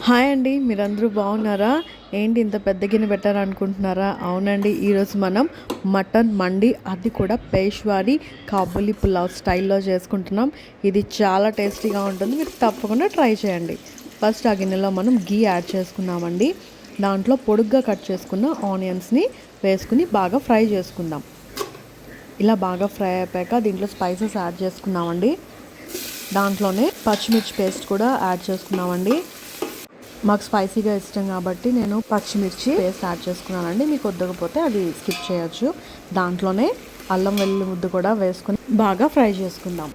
Hi అండి, మీరందరూ బాగున్నారా? ఏంటి ఇంత పెద్ద గిన్నె పెట్టారనుకుంటున్నారా? అవునండి, ఈరోజు మనం మటన్ మండి, అది కూడా పేష్వారీ కాబూలీ పులావ్ స్టైల్లో చేసుకుంటున్నాం. ఇది చాలా టేస్టీగా ఉంటుంది, మీరు తప్పకుండా ట్రై చేయండి. ఫస్ట్ ఆ గిన్నెలో మనం గీ యాడ్ చేసుకున్నామండి. దాంట్లో పొడుగ్గా కట్ చేసుకున్న ఆనియన్స్ని వేసుకుని బాగా ఫ్రై చేసుకుందాం. ఇలా బాగా ఫ్రై అయిపోయాక దీంట్లో స్పైసెస్ యాడ్ చేసుకున్నామండి. దాంట్లోనే పచ్చిమిర్చి పేస్ట్ కూడా యాడ్ చేసుకున్నామండి. మాకు స్పైసీగా ఇష్టం కాబట్టి నేను పచ్చిమిర్చి పేస్ట్ యాడ్ చేసుకున్నానండి. మీకు వద్దకపోతే అది స్కిప్ చేయొచ్చు. దాంట్లోనే అల్లం వెల్లుల్లి ముద్ద కూడా వేసుకుని బాగా ఫ్రై చేసుకుందాం.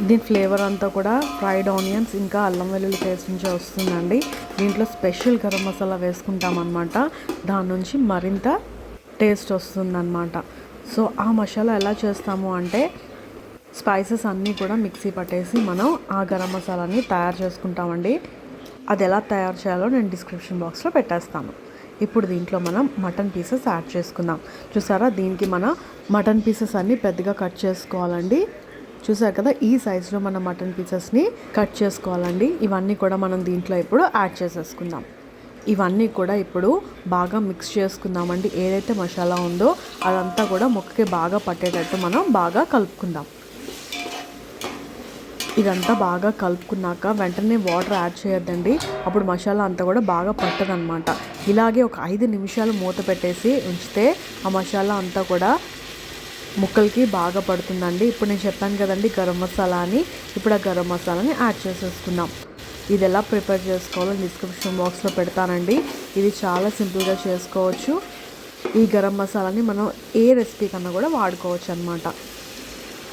దీని ఫ్లేవర్ అంతా కూడా ఫ్రైడ్ ఆనియన్స్ ఇంకా అల్లం వెల్లుల్లి పేస్ట్ నుంచి వస్తుందండి. దీంట్లో స్పెషల్ గరం మసాలా వేసుకుంటాం అన్నమాట. దాని నుంచి మరింత టేస్ట్ వస్తుందన్నమాట. సో ఆ మసాలా ఎలా చేస్తాము అంటే, స్పైసెస్ అన్నీ కూడా మిక్సీ పట్టేసి మనం ఆ గరం మసాలాని తయారు చేసుకుంటామండి. అది ఎలా తయారు చేయాలో నేను డిస్క్రిప్షన్ బాక్స్లో పెట్టేస్తాను. ఇప్పుడు దీంట్లో మనం మటన్ పీసెస్ యాడ్ చేసుకుందాం. చూసారా, దీనికి మన మటన్ పీసెస్ అన్నీ పెద్దగా కట్ చేసుకోవాలండి. చూసారు కదా, ఈ సైజులో మన మటన్ పీసెస్ని కట్ చేసుకోవాలండి. ఇవన్నీ కూడా మనం దీంట్లో ఇప్పుడు యాడ్ చేసేసుకుందాం. ఇవన్నీ కూడా ఇప్పుడు బాగా మిక్స్ చేసుకుందామండి. ఏదైతే మసాలా ఉందో అదంతా కూడా ముక్కకి బాగా పట్టేటట్టు మనం బాగా కలుపుకుందాం. ఇదంతా బాగా కలుపుకున్నాక వెంటనే వాటర్ యాడ్ చేయొద్దండి, అప్పుడు మసాలా అంతా కూడా బాగా పట్టదనమాట. ఇలాగే ఒక 5 నిమిషాలు మూత పెట్టేసి ఉంచితే ఆ మసాలా అంతా కూడా ముక్కలకి బాగా పడుతుందండి. ఇప్పుడు నేను చెప్పాను కదండి గరం మసాలా అని, ఇప్పుడు ఆ గరం మసాలాని యాడ్ చేసేసుకుందాం. ఇది ఎలా ప్రిపేర్ చేసుకోవాలో డిస్క్రిప్షన్ బాక్స్లో పెడతానండి. ఇది చాలా సింపుల్గా చేసుకోవచ్చు. ఈ గరం మసాలాని మనం ఏ రెసిపీ కన్నా కూడా వాడుకోవచ్చు అనమాట.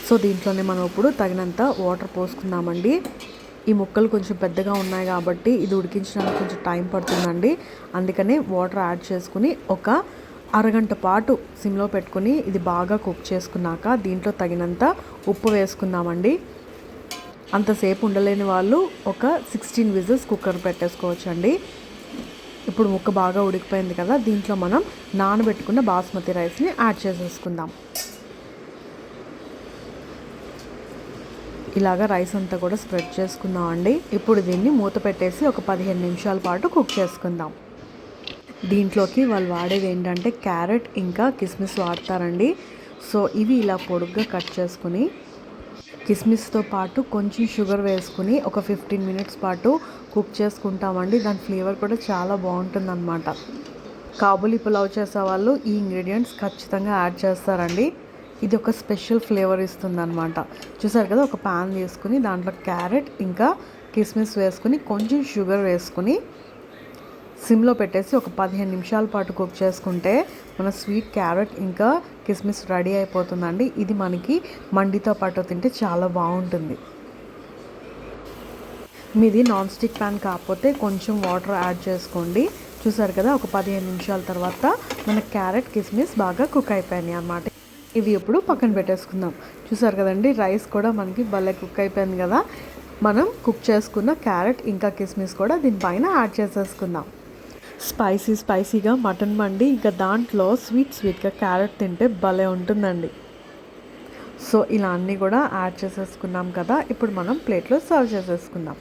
సో దీంట్లోనే మనం ఇప్పుడు తగినంత వాటర్ పోసుకుందామండి. ఈ ముక్కలు కొంచెం పెద్దగా ఉన్నాయి కాబట్టి ఇది ఉడికించడానికి కొంచెం టైం పడుతుందండి. అందుకనే వాటర్ యాడ్ చేసుకుని ఒక అరగంట పాటు సిమ్లో పెట్టుకుని ఇది బాగా కుక్ చేసుకున్నాక దీంట్లో తగినంత ఉప్పు వేసుకుందామండి. అంతసేపు ఉండలేని వాళ్ళు ఒక 16 విజిల్స్ కుక్కర్ పెట్టేసుకోవచ్చండి. ఇప్పుడు ముక్క బాగా ఉడికిపోయింది కదా, దీంట్లో మనం నానబెట్టుకున్న బాస్మతి రైస్ని యాడ్ చేసేసుకుందాం. ఇలాగా రైస్ అంతా కూడా స్ప్రెడ్ చేసుకుందాం అండి. ఇప్పుడు దీన్ని మూత పెట్టేసి ఒక 15 నిమిషాల పాటు కుక్ చేసుకుందాం. దీంట్లోకి వాళ్ళు వాడేది ఏంటంటే క్యారెట్ ఇంకా కిస్మిస్ వాడతారండి. సో ఇవి ఇలా పొడుగ్గా కట్ చేసుకుని కిస్మిస్తో పాటు కొంచెం షుగర్ వేసుకుని ఒక 15 మినిట్స్ పాటు కుక్ చేసుకుంటామండి. దాని ఫ్లేవర్ కూడా చాలా బాగుంటుందన్నమాట. కాబూలీ పులావ్ చేసే వాళ్ళు ఈ ఇంగ్రీడియంట్స్ ఖచ్చితంగా యాడ్ చేస్తారండి. ఇది ఒక స్పెషల్ ఫ్లేవర్ ఇస్తుందన్నమాట. చూసారు కదా, ఒక ప్యాన్ వేసుకుని దాంట్లో క్యారెట్ ఇంకా కిస్మిస్ వేసుకుని కొంచెం షుగర్ వేసుకుని సిమ్లో పెట్టేసి ఒక 15 నిమిషాల పాటు కుక్ చేసుకుంటే మన స్వీట్ క్యారెట్ ఇంకా కిస్మిస్ రెడీ అయిపోతుందండి. ఇది మనకి మండితో పాటు తింటే చాలా బాగుంటుంది. మీది నాన్ స్టిక్ ప్యాన్ కాకపోతే కొంచెం వాటర్ యాడ్ చేసుకోండి. చూసారు కదా, ఒక 15 నిమిషాల తర్వాత మన క్యారెట్ కిస్మిస్ బాగా కుక్ అయిపోయినాయి అన్నమాట. ఇవి ఇప్పుడు పక్కన పెట్టేసుకుందాం. చూసారు కదండి, రైస్ కూడా మనకి భలే కుక్ అయిపోయింది కదా. మనం కుక్ చేసుకున్న క్యారెట్ ఇంకా కిస్మిస్ కూడా దీనిపైన యాడ్ చేసేసుకుందాం. స్పైసీగా మటన్ మండి, ఇంకా దాంట్లో స్వీట్గా క్యారెట్ తింటే భలే ఉంటుందండి. సో ఇలా అన్నీ కూడా యాడ్ చేసేసుకున్నాం కదా, ఇప్పుడు మనం ప్లేట్లో సర్వ్ చేసేసుకుందాం.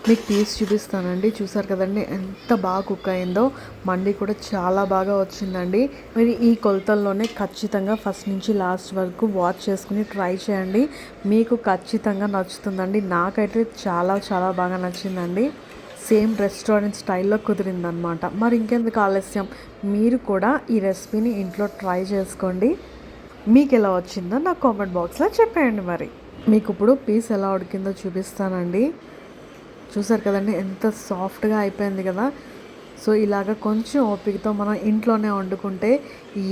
మీకు పీస్ చూపిస్తానండి. చూసారు కదండి ఎంత బాగా కుక్ అయిందో. మండి కూడా చాలా బాగా వచ్చిందండి. మీరు ఈ కొలతల్లోనే ఖచ్చితంగా ఫస్ట్ నుంచి లాస్ట్ వరకు వాచ్ చేసుకుని ట్రై చేయండి. మీకు ఖచ్చితంగా నచ్చుతుందండి. నాకైతే చాలా బాగా నచ్చిందండి. సేమ్ రెస్టారెంట్ స్టైల్లో కుదిరిందనమాట. మరి ఇంకెందుకు ఆలస్యం, మీరు కూడా ఈ రెసిపీని ఇంట్లో ట్రై చేసుకోండి. మీకు ఎలా వచ్చిందో నా కామెంట్ బాక్స్లో చెప్పేయండి. మరి మీకు ఇప్పుడు పీస్ ఎలా ఉడికిందో చూపిస్తానండి. చూసారు కదండి ఎంత సాఫ్ట్గా అయిపోయింది కదా. సో ఇలాగ కొంచెం ఓపికతో మనం ఇంట్లోనే వండుకుంటే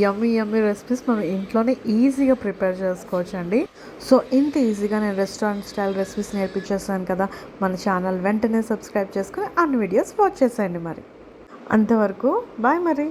యమ్మీ రెసిపీస్ మనం ఇంట్లోనే ఈజీగా ప్రిపేర్ చేసుకోవచ్చు అండి. సో ఇంత ఈజీగా నేను రెస్టారెంట్ స్టైల్ రెసిపీస్ నేర్పించేస్తాను కదా. మన ఛానల్ వెంటనే సబ్స్క్రైబ్ చేసుకుని అన్ని వీడియోస్ వాచ్ చేసేయండి. మరి అంతవరకు బాయ్ మరి.